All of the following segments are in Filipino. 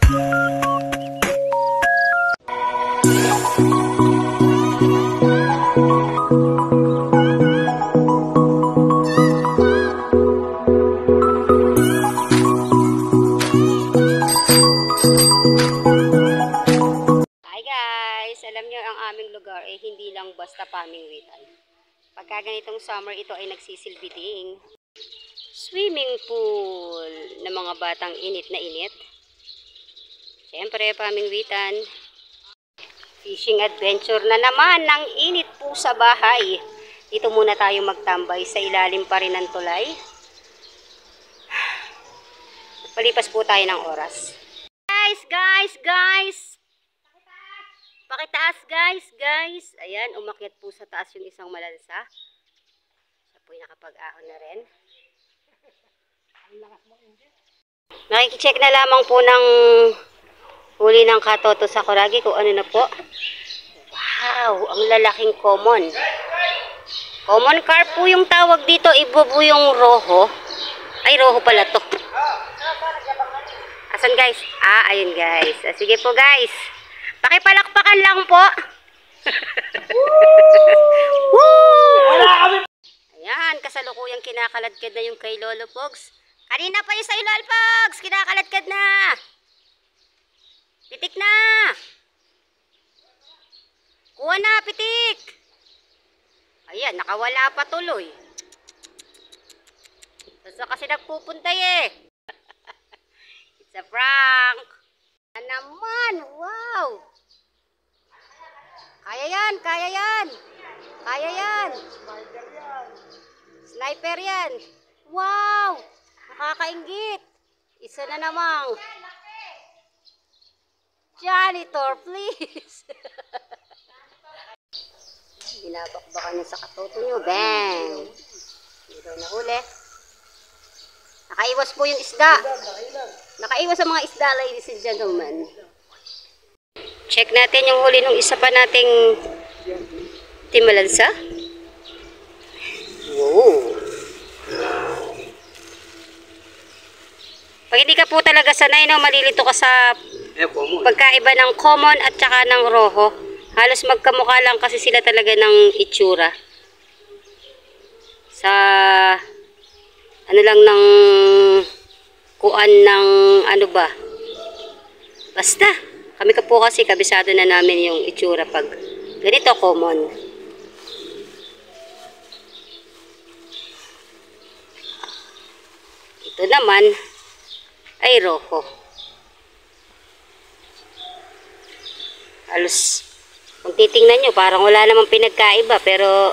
Alam nyo, ang aming lugar ay hindi lang basta pamingwitan. Pagka ganitong summer, ito ay nagsisilbi ding swimming pool ng mga batang init na init. Siyempre, pamingwitan. Fishing adventure na naman ng init po sa bahay. Dito muna tayo magtambay sa ilalim pa rin ng tulay. Palipas po tayo ng oras. Guys! Pakitaas guys. Ayan, umakyat po sa taas yung isang malansa. Siya po yung nakapag-ahon na rin. Nakikicheck na lamang po ng huli ng katoto sa Kuragi kung ano na po. Wow, ang lalaking common. Common carp po yung tawag dito. Ibo po yung roho. Ay, roho pala to. Asan guys? Ayun guys. Sige po guys. Pakipalakpakan lang po. Ayan, kasalukuyang kinakaladkad na yung kay Lolo Pogs. Kanina pa yung sa Lolo Pogs, kinakaladkad na. Pitik na. Kuha na, pitik. Ayan, nakawala pa tuloy. Saan kasi nagpupunta eh. It's a prank. Naman, wow. Kaya yan. Sniper yan. Wow! Nakakainggit. Isa na namang. Janitor, please. Binabakbakan niya sa katoto niyo. Bang! Hindi daw nahuli. Nakaiwas po yung isda. Nakaiwas ang mga isda, ladies and gentlemen. Check natin yung huli ng isa pa nating timalansa. Wow. Pag hindi ka po talaga sanay, no, malilito ka sa pagkaiba ng common at saka ng roho. Halos magkamukha lang kasi sila talaga ng itsura. Sa ano lang ng kuan ng ano ba. Basta. Kami ka po kasi kabisado na namin yung itsura pag ganito common. Ito naman ay roho. Halos kung titingnan nyo parang wala namang pinagkaiba pero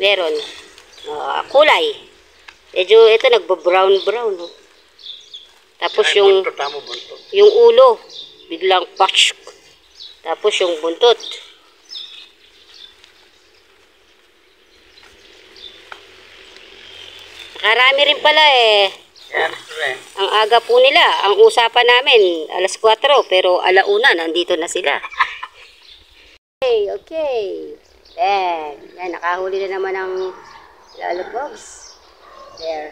meron. Kulay. Medyo ito nagbo-brown. No? Tapos yung ulo biglang patch. Tapos yung buntot. Nakarami rin pala eh. Ang aga po nila. Ang usapan namin alas 4 pero alauna nandito na sila. Okay. Yan, nakahuli na naman ng Lolo Pogs. There.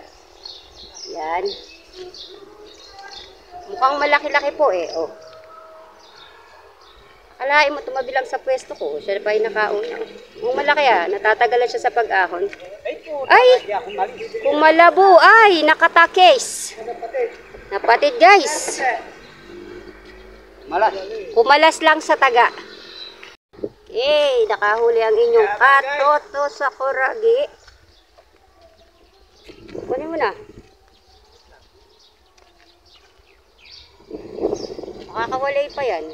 Yan. Mukhang malaki-laki po eh. Oh. Akalain mo tumabi lang sa pwesto ko. Siya pa yung nakauna. Mukhang malaki natatagalan siya sa pag-ahon. Ay! Kumalabo. Ay! Nakatakes. Napatid guys. Kumalas lang sa taga. Okay. Nakahuli ang inyong katoto sa Kuragi. Kunin mo na. Makakawalay pa yan.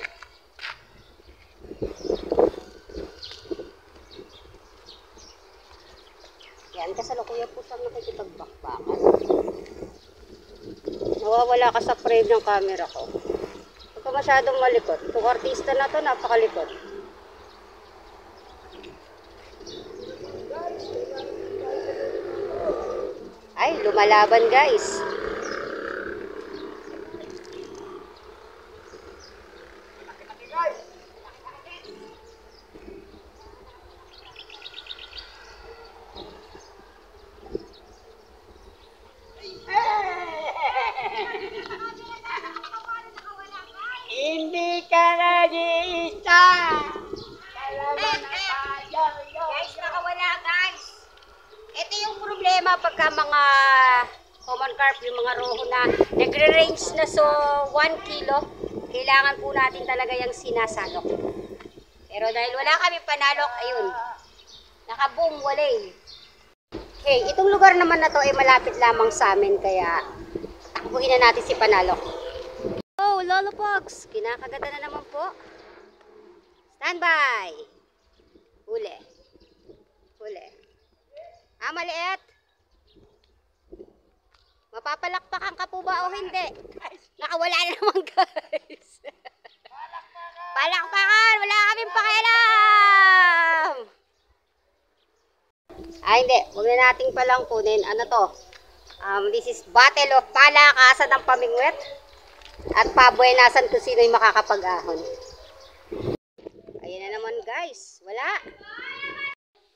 Yan, kasalukuyan po siyang nakikipagbakbakan. Nawawala ka sa frame ng camera ko. Huwag ka masyadong malikot. Itong artista na to, napakalikot. Ay, lumalaban guys. problema pagka mga common carp, yung mga roho na nagre-range na so 1 kilo, kailangan po natin talaga yung sinasalok. Pero dahil wala kami panalok, ayun, nakaboom, walay. Okay, itong lugar naman na to ay malapit lamang sa amin, kaya takbuhin na natin si Panalok. Oh, Lolo Pogs, kinakaganda na naman po. Standby. Huli. Huli. Ah, maliit. Mapapalakpakan ka po ba o hindi? Nakawala na naman, guys. Palakpakan, wala kaming pakialam. Ay, hindi. Huwag na nating palang kunin. Ano to? This is Battle of Palakasan ng Pamingwit. At pabuenasan kung sino'y makakapag-ahon. Ayan na naman, guys. Wala.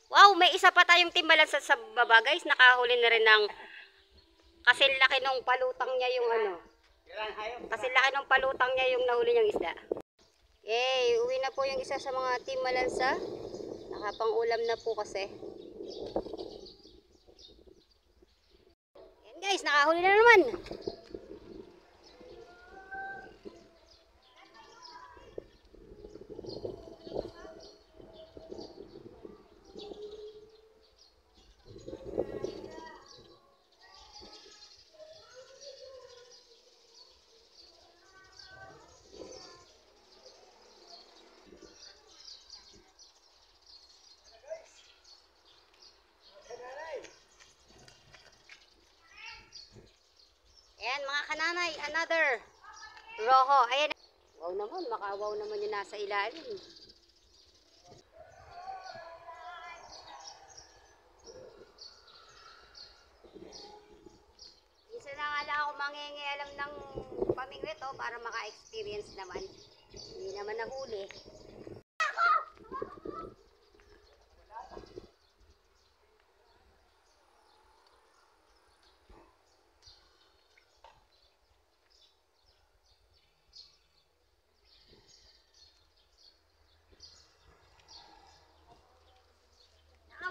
Wow, may isa pa tayong timbalan sa baba, guys. Nakahuli na rin ng kasi laki nung palutang niya yung ano. Kasi laki nung palutang niya yung nahuli niyang isda. Yay, uwi na po yung isa sa mga timbalansa. Nakapang-ulam na po kasi. Yan guys, nakahuli na naman. Ayan mga kananay, another roho. Ayan. Wow naman, makawaw naman yung nasa ilalim. Isa na nga lang ako mangingialam ng pamingwit para maka-experience naman. Hindi naman nahuli.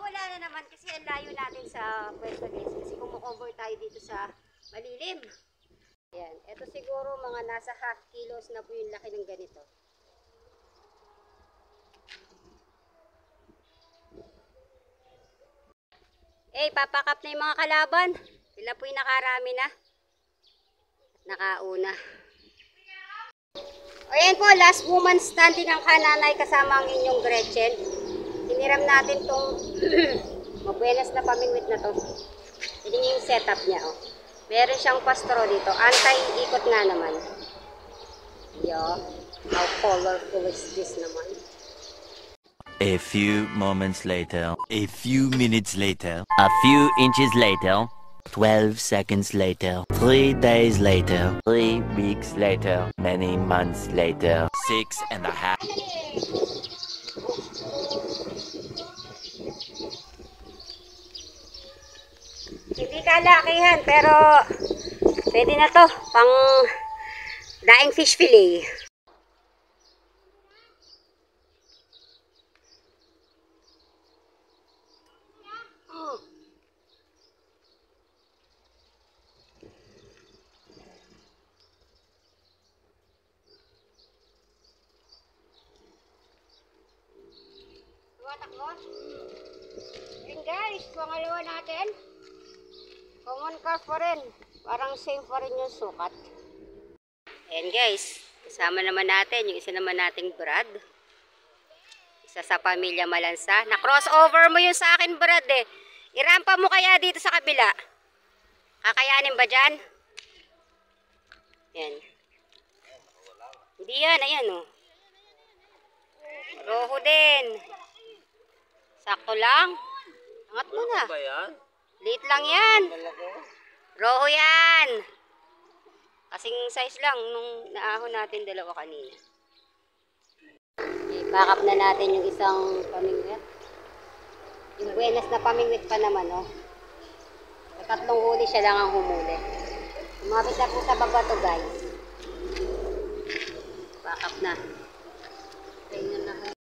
Wala na naman kasi ang layo natin sa pwesto guys kasi kumukover tayo dito sa malilim. Ayan, ito siguro mga nasa half kilos na po yung laki ng ganito. Papakap na yung mga kalaban. Sila po yung nakarami na. Nakauna. Ayan po, last woman standing ang kananay kasama ang inyong Gretchen. Hiniram natin tong mabuenas na pamingwit na to. Ito yung setup niya. Meron siyang pastro dito. Anti-ikot nga naman. Yo, how colorful is this naman. A few moments later. A few minutes later. A few inches later. 12 seconds later. 3 days later. 3 weeks later. Many months later. 6.5. Hindi kalakihan pero pwede na to pang daing fish fillet. Tumatakbo. Yan guys, pangalawa natin. Common carp pa rin. Parang same pa rin yung sukat. Ayan guys. Kasama naman natin yung isa naman nating Brad. Isa sa pamilya Malansa. Na-crossover mo yung sa akin Brad eh. Irampa mo kaya dito sa kabila. Kakayanin ba dyan? Yan. Hindi yan. Ayan oh. Roho din. Sakto lang. Angat mo na. Late lang yan. Roho yan. Kasing size lang nung naahon natin dalawa kanina. I-pack up na natin yung isang pamingwit. Yung buenas na pamingwit pa naman, oh. Sa 3 huli siya lang ang humuli. Umabit na po sa baba to, guys. Pack up na. Tingnan na ko.